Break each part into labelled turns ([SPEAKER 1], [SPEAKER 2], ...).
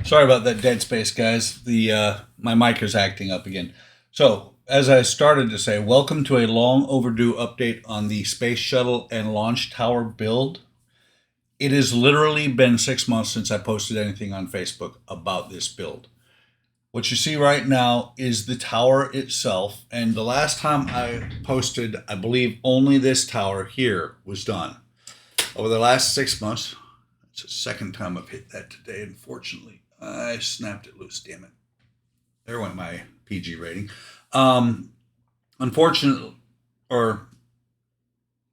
[SPEAKER 1] Sorry about that dead space, guys. The my mic is acting up again. So, as I started to say, welcome to a long overdue update on the Space Shuttle and Launch Tower build. It has literally been 6 months since I posted anything on Facebook about this build. What you see right now is the tower itself, and the last time I posted, I believe only this tower here was done. Over the last 6 months, it's the second time I've hit that today, unfortunately. I snapped it loose, damn it. There went my PG rating. Unfortunately, or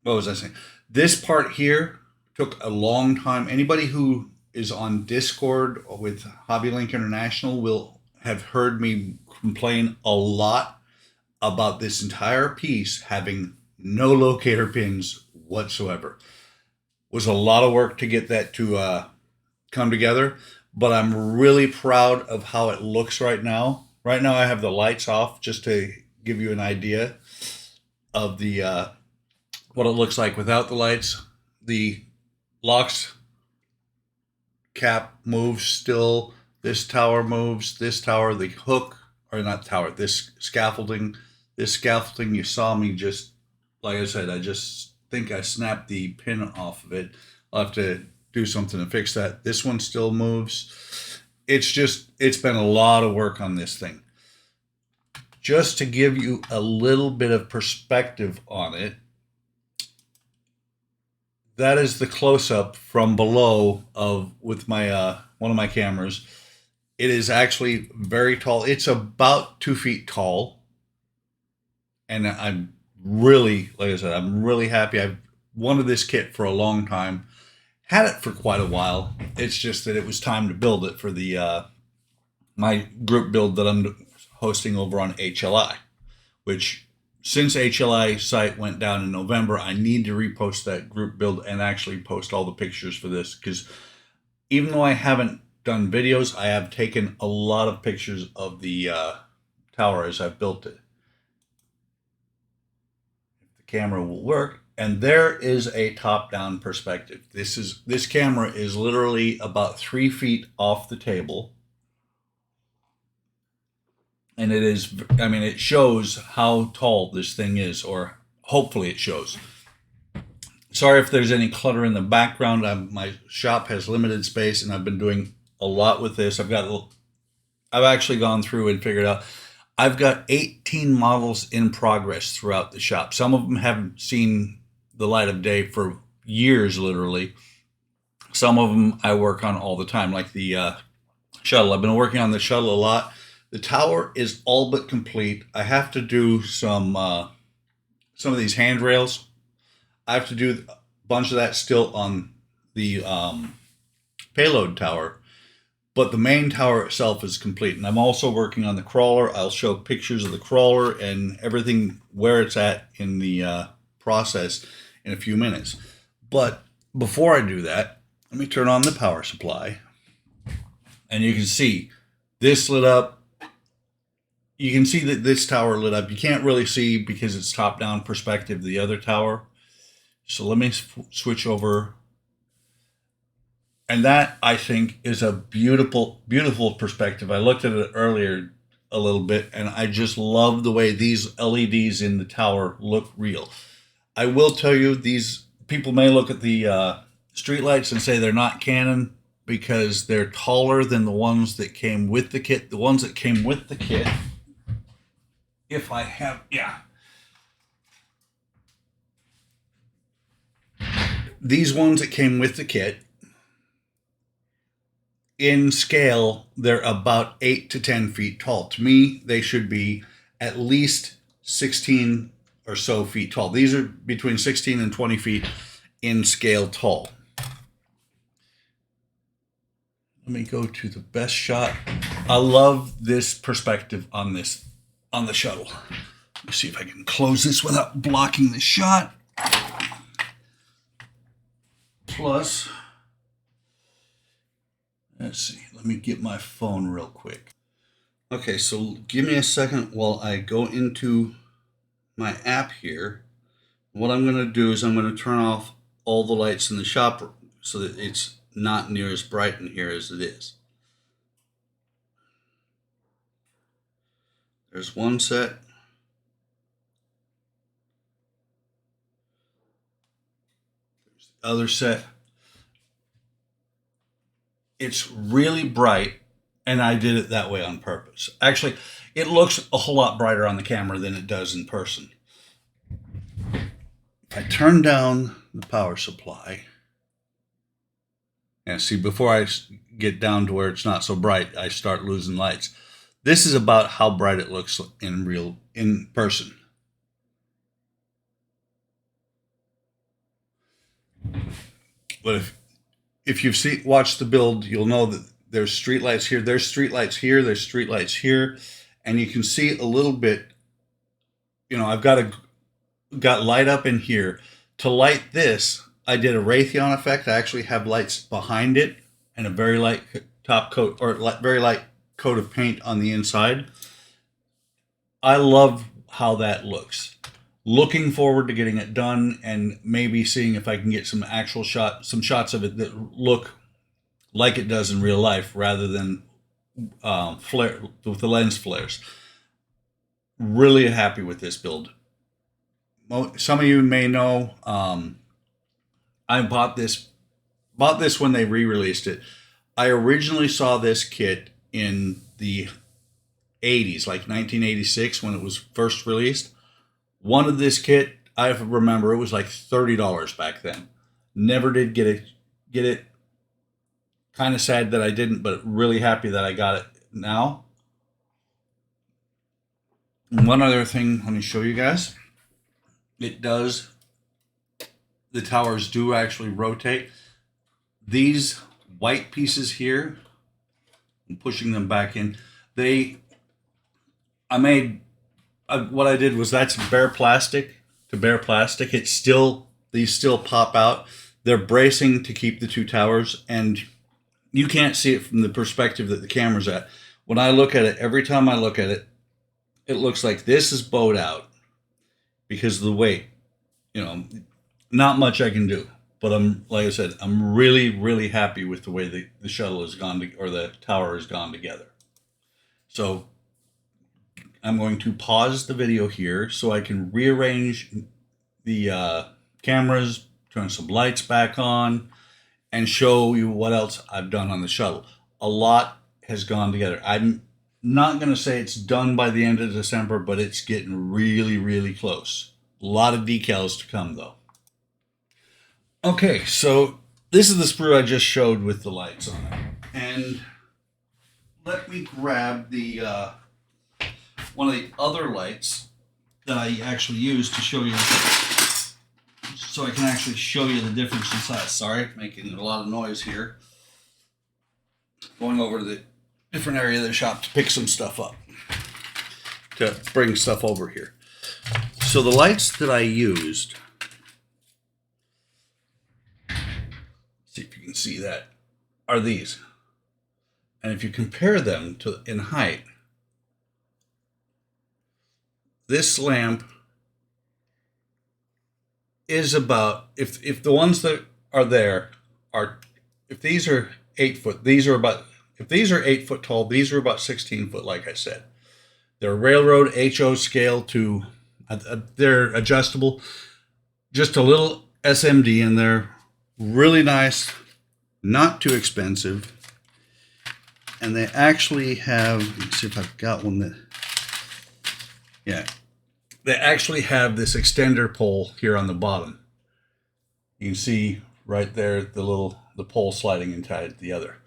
[SPEAKER 1] what was I saying? This part here took a long time. Anybody who is on Discord with HobbyLink International will have heard me complain a lot about this entire piece having no locator pins whatsoever. It was a lot of work to get that to come together, but I'm really proud of how it looks right now. Right now I have the lights off just to give you an idea of the what it looks like without the lights. The locks cap moves still. This tower moves. This tower, the hook, or not tower, this scaffolding you saw me just, like I said, I just think I snapped the pin off of it. I'll have to do something to fix that. This one still moves. It's been a lot of work on this thing. Just to give you a little bit of perspective on it, that is the close-up from below of with my one of my cameras. It is actually very tall. It's about 2 feet tall, and I'm really, like I said, I'm really happy. I've wanted this kit for a long time, had it for quite a while. It's just that it was time to build it for the my group build that I'm hosting over on HLI, which since HLI site went down in November, I need to repost that group build and actually post all the pictures for this, because even though I haven't done videos, I have taken a lot of pictures of the tower as I've built it. If the camera will work, and there is a top-down perspective. This camera is literally about 3 feet off the table. And it is, I mean, it shows how tall this thing is, or hopefully it shows. Sorry if there's any clutter in the background. My shop has limited space, and I've been doing a lot with this. I've actually gone through and figured out, I've got 18 models in progress throughout the shop. Some of them haven't seen the light of day for years, literally. Some of them I work on all the time, like the shuttle. I've been working on the shuttle a lot. The tower is all but complete. I have to do some of these handrails. I have to do a bunch of that still on the payload tower, but the main tower itself is complete. And I'm also working on the crawler. I'll show pictures of the crawler and everything where it's at in the process in a few minutes. But before I do that, let me turn on the power supply. And you can see this lit up. You can see that this tower lit up. You can't really see because it's top-down perspective, the other tower. So let me switch over. And that, I think, is a beautiful, beautiful perspective. I looked at it earlier a little bit, and I just love the way these LEDs in the tower look real. I will tell you, these people may look at the streetlights and say they're not Canon because they're taller than the ones that came with the kit. The ones that came with the kit, if I have, yeah. These ones that came with the kit, in scale, they're about 8 to 10 feet tall. To me, they should be at least 16 or so feet tall. These are between 16 and 20 feet in scale tall. Let me go to the best shot. I love this perspective on the shuttle. Let me see if I can close this without blocking the shot. Plus, let's see, let me get my phone real quick. Okay, so give me a second while I go into my app here. What I'm going to do is I'm going to turn off all the lights in the shop so that it's not near as bright in here as it is. There's one set. There's the other set. It's really bright, and I did it that way on purpose. Actually, it looks a whole lot brighter on the camera than it does in person. If I turn down the power supply, and see, before I get down to where it's not so bright, I start losing lights. This is about how bright it looks in person. But if you've watched the build, you'll know that there's streetlights here, there's streetlights here, there's streetlights here, and you can see a little bit. You know, I've got light up in here. To light this, I did a Raytheon effect. I actually have lights behind it and a very light top coat, or very light coat of paint on the inside. I love how that looks. Looking forward to getting it done and maybe seeing if I can get some shots of it that look like it does in real life rather than flare with the lens flares. Really happy with this build. Some of you may know I bought this when they re-released it. I originally saw this kit in the 80s, like 1986 when it was first released. Wanted this kit. I remember it was like $30 back then. Never did get it. Kind of sad that I didn't, but really happy that I got it now. And one other thing, let me show you guys. The towers do actually rotate. These white pieces here, I'm pushing them back in. What I did was, that's bare plastic to bare plastic. These still pop out. They're bracing to keep the two towers, and you can't see it from the perspective that the camera's at. When I look at it, every time I look at it, it looks like this is bowed out because of the weight. You know, not much I can do. But like I said, I'm really, really happy with the way the shuttle has gone or the tower has gone together. So I'm going to pause the video here so I can rearrange the cameras, turn some lights back on, and show you what else I've done on the shuttle. A lot has gone together. I'm not going to say it's done by the end of December, but it's getting really, really close. A lot of decals to come, though. Okay, so this is the sprue I just showed with the lights on it. And let me grab the one of the other lights that I actually use to show you, so I can actually show you the difference in size. Sorry, making a lot of noise here. Going over to the different area of the shop to pick some stuff up, to bring stuff over here. So the lights that I used, see if you can see that, are these. And if you compare them to in height, this lamp is about, if the ones that are there are, if these are 8 foot, if these are 8 foot tall, these are about 16 foot, like I said. They're railroad HO scale to, they're adjustable, just a little SMD in there. Really nice, not too expensive. And they actually have, let's see if I've got one that, yeah. They actually have this extender pole here on the bottom. You can see right there the pole sliding inside the other.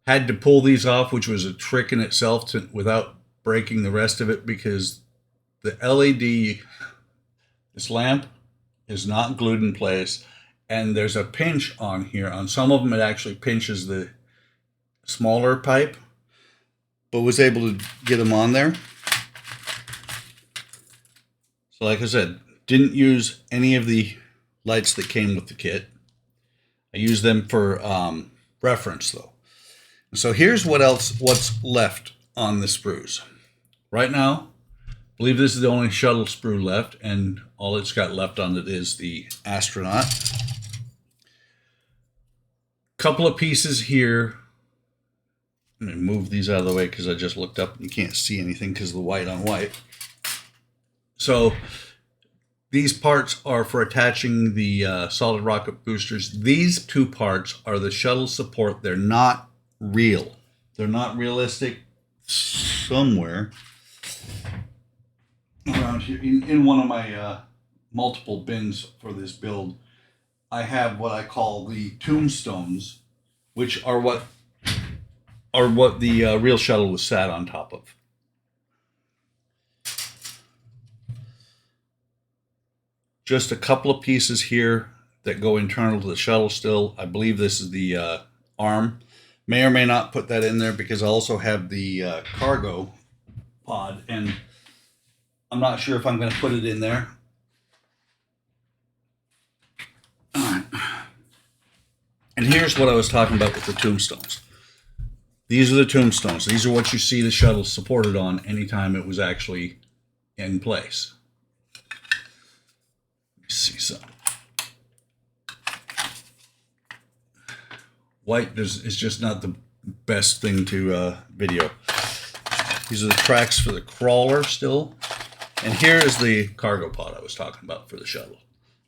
[SPEAKER 1] Had to pull these off, which was a trick in itself without breaking the rest of it, because the LED, this lamp, is not glued in place, and there's a pinch on here. On some of them it actually pinches the smaller pipe, but was able to get them on there. So like I said, didn't use any of the lights that came with the kit. I used them for reference though. So here's what's left on the sprues. Right now, I believe this is the only shuttle sprue left, and all it's got left on it is the astronaut. Couple of pieces here I'm going to move these out of the way because I just looked up and you can't see anything because of the white on white. So these parts are for attaching the solid rocket boosters. These two parts are the shuttle support. They're not real. They're not realistic. Somewhere around here, in one of my multiple bins for this build, I have what I call the tombstones, which are what the real shuttle was sat on top of. Just a couple of pieces here that go internal to the shuttle still. I believe this is the arm. May or may not put that in there because I also have the cargo pod, and I'm not sure if I'm going to put it in there. And here's what I was talking about with the tombstones. These are the tombstones. These are what you see the shuttle supported on anytime it was actually in place. Let me see some. White is just not the best thing to video. These are the tracks for the crawler still. And here is the cargo pod I was talking about for the shuttle.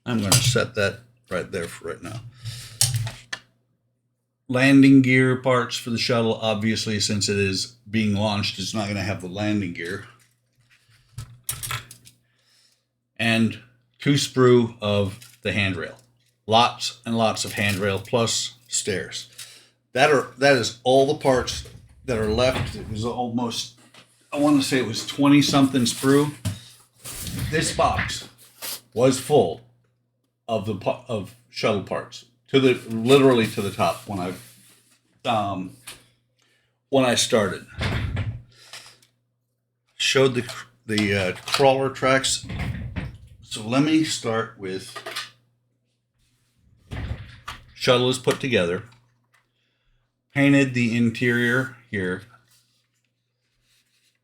[SPEAKER 1] I'm going to set that right there for right now. Landing gear parts for the shuttle, obviously, since it is being launched, it's not going to have the landing gear. And 2 sprue of the handrail. Lots and lots of handrail plus stairs. That is all the parts that are left. It was almost, I want to say it was 20 something sprue. This box was full of shuttle parts literally to the top when I started. Showed the crawler tracks. So let me start with shuttle is put together. Painted the interior here.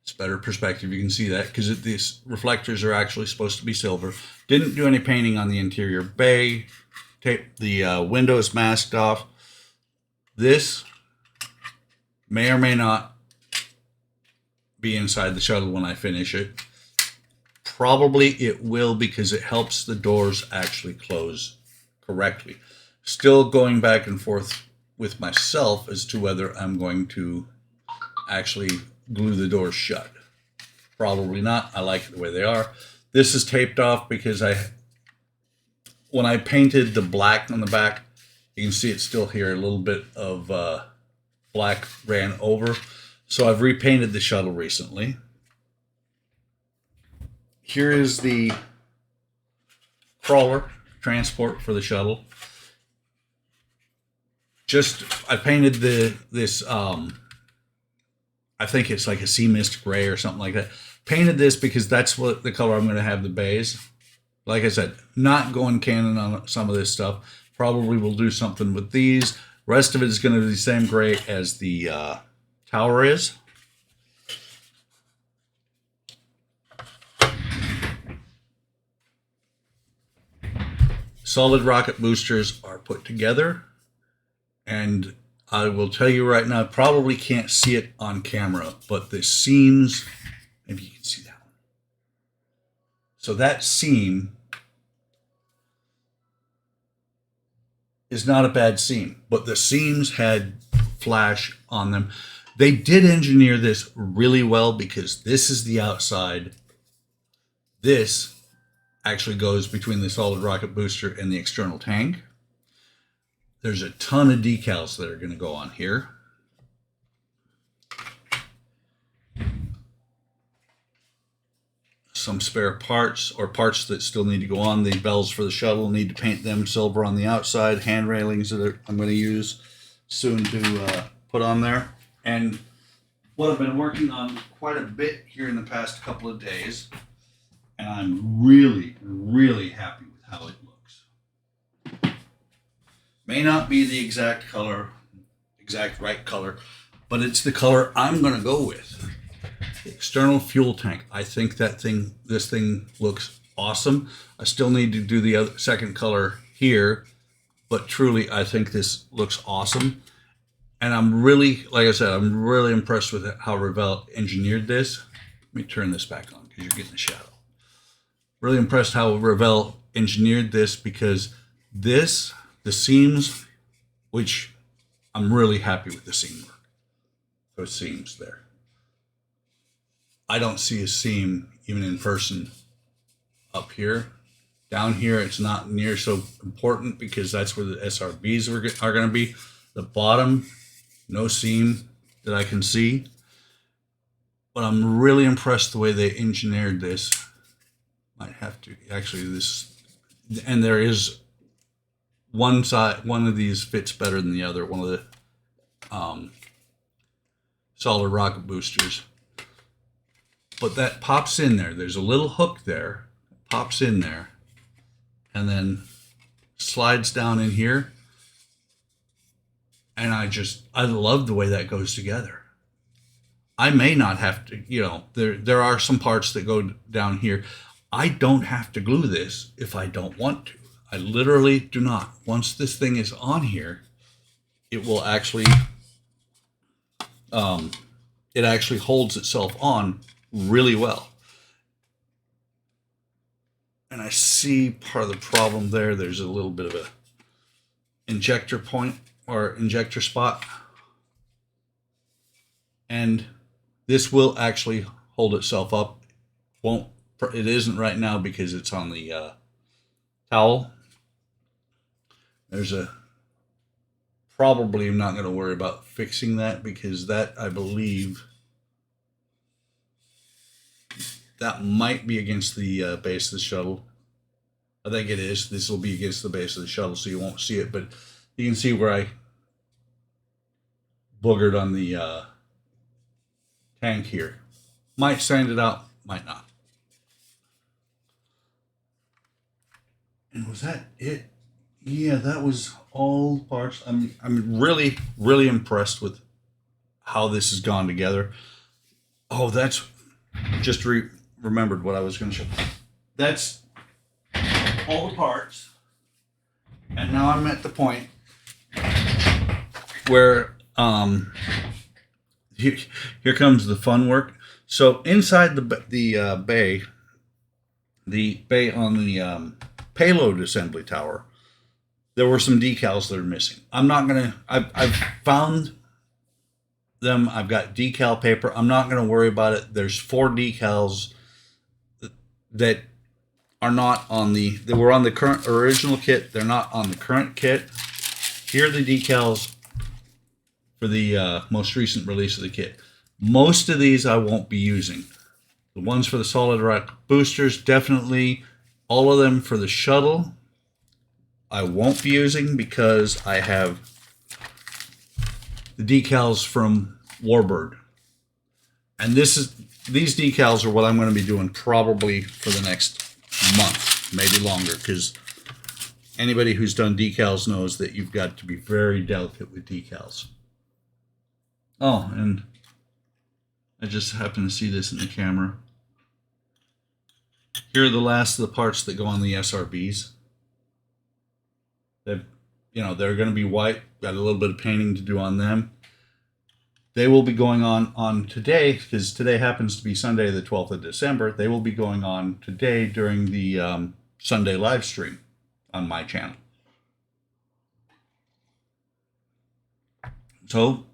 [SPEAKER 1] It's better perspective. You can see that because these reflectors are actually supposed to be silver. Didn't do any painting on the interior bay. Taped the windows masked off. This may or may not be inside the shuttle when I finish it. Probably it will because it helps the doors actually close correctly. Still going back and forth with myself as to whether I'm going to actually glue the doors shut. Probably not. I like it the way they are. This is taped off because when I painted the black on the back, you can see it's still here. A little bit of black ran over. So I've repainted the shuttle recently. Here is the crawler transport for the shuttle. I painted this I think it's like a sea mist gray or something like that. Painted this because that's what the color I'm going to have the bays. Like I said, not going canon on some of this stuff. Probably will do something with these. Rest of it is going to be the same gray as the tower is. Solid rocket boosters are put together. And I will tell you right now, I probably can't see it on camera, but the seams, maybe you can see that one. So that seam is not a bad seam, but the seams had flash on them. They did engineer this really well because this is the outside. This actually goes between the solid rocket booster and the external tank. There's a ton of decals that are going to go on here. Some spare parts or parts that still need to go on. The bells for the shuttle, need to paint them silver on the outside. Hand railings that I'm going to use soon to put on there. And what I've been working on quite a bit here in the past couple of days, and I'm really, really happy with how it looks. May not be the exact color, exact right color, but it's the color I'm going to go with. The external fuel tank. I think this thing looks awesome. I still need to do the second color here, but truly I think this looks awesome. And I'm really, like I said, I'm really impressed with how Revell engineered this. Let me turn this back on because you're getting the shadow. Really impressed how Revell engineered this, because this, the seams, which I'm really happy with the seam work. Those seams there. I don't see a seam even in person up here. Down here, it's not near so important because that's where the SRBs are going to be. The bottom, no seam that I can see. But I'm really impressed the way they engineered this. Might have to actually this, and there is one side. One of these fits better than the other. One of the solid rocket boosters. But that pops in there. There's a little hook there. Pops in there. And then slides down in here. And I love the way that goes together. I may not have to, there are some parts that go down here. I don't have to glue this if I don't want to. I literally do not. Once this thing is on here, it will actually, it actually holds itself on really well. And I see part of the problem there. There's a little bit of a injector point or injector spot. And this will actually hold itself up. It isn't right now because it's on the towel. There's probably I'm not going to worry about fixing that, because that, I believe, that might be against the base of the shuttle. I think it is. This will be against the base of the shuttle, so you won't see it. But you can see where I boogered on the tank here. Might sand it out, might not. And was that it? Yeah, that was all parts. I'm really, really impressed with how this has gone together. Oh, that's just remembered what I was going to show. That's all the parts. And now I'm at the point where here comes the fun work. So inside the bay on the payload assembly tower, there were some decals that are missing. I've found them. I've got decal paper. I'm not going to worry about it. There's 4 decals that are not on they were on the current original kit. They're not on the current kit. Here are the decals for the most recent release of the kit. Most of these I won't be using. The ones for the solid rocket boosters, definitely. All of them for the shuttle, I won't be using because I have the decals from Warbird. And these decals are what I'm going to be doing probably for the next month, maybe longer, because anybody who's done decals knows that you've got to be very delicate with decals. Oh, and I just happened to see this in the camera. Here are the last of the parts that go on the SRBs. They're going to be white. Got a little bit of painting to do on them. They will be going on today, because today happens to be Sunday, the 12th of December. They will be going on today during the Sunday live stream on my channel. So,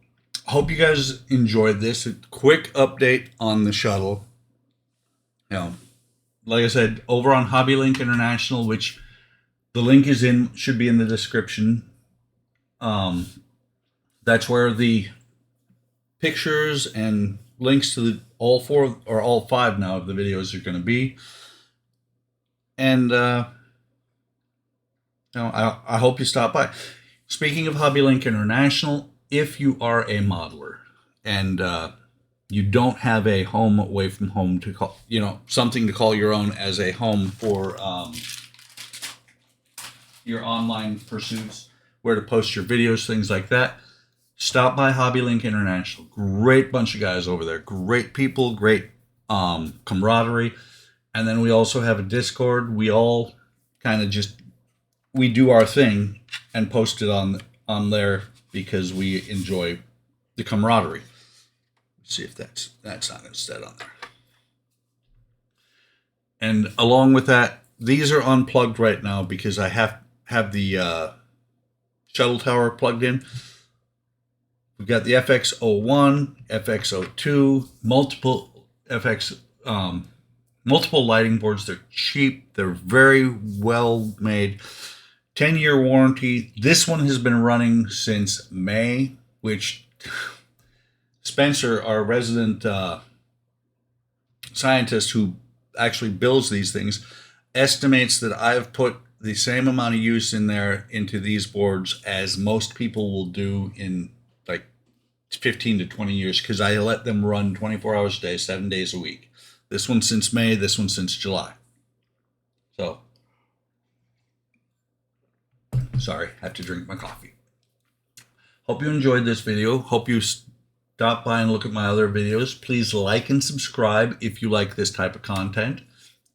[SPEAKER 1] hope you guys enjoyed this. A quick update on the shuttle. Like I said, over on HobbyLink International, which the link should be in the description. That's where the pictures and links to all 4 or all 5 now of the videos are going to be. And I hope you stop by. Speaking of HobbyLink International, if you are a modeler and you don't have a home away from home to call, something to call your own as a home for your online pursuits, where to post your videos, things like that, stop by HobbyLink International. Great bunch of guys over there. Great people, great camaraderie. And then we also have a Discord. We all kind of we do our thing and post it on there because we enjoy the camaraderie. Let's see if that's not instead on there. And along with that, these are unplugged right now because I have the shuttle tower plugged in. We've got the FX01, FX02, multiple multiple lighting boards. They're cheap. They're very well made. 10-year warranty. This one has been running since May, which Spencer, our resident scientist who actually builds these things, estimates that I've put the same amount of use in there into these boards as most people will do in like 15 to 20 years, because I let them run 24 hours a day, 7 days a week. This one since May, this one since July. So, sorry, I have to drink my coffee. Hope you enjoyed this video. Hope you stop by and look at my other videos. Please like and subscribe if you like this type of content.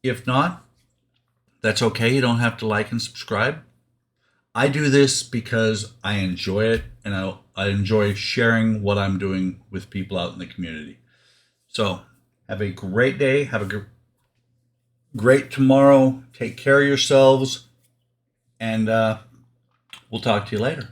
[SPEAKER 1] If not, that's okay. You don't have to like and subscribe. I do this because I enjoy it, and I enjoy sharing what I'm doing with people out in the community. So have a great day. Have a great tomorrow. Take care of yourselves, and we'll talk to you later.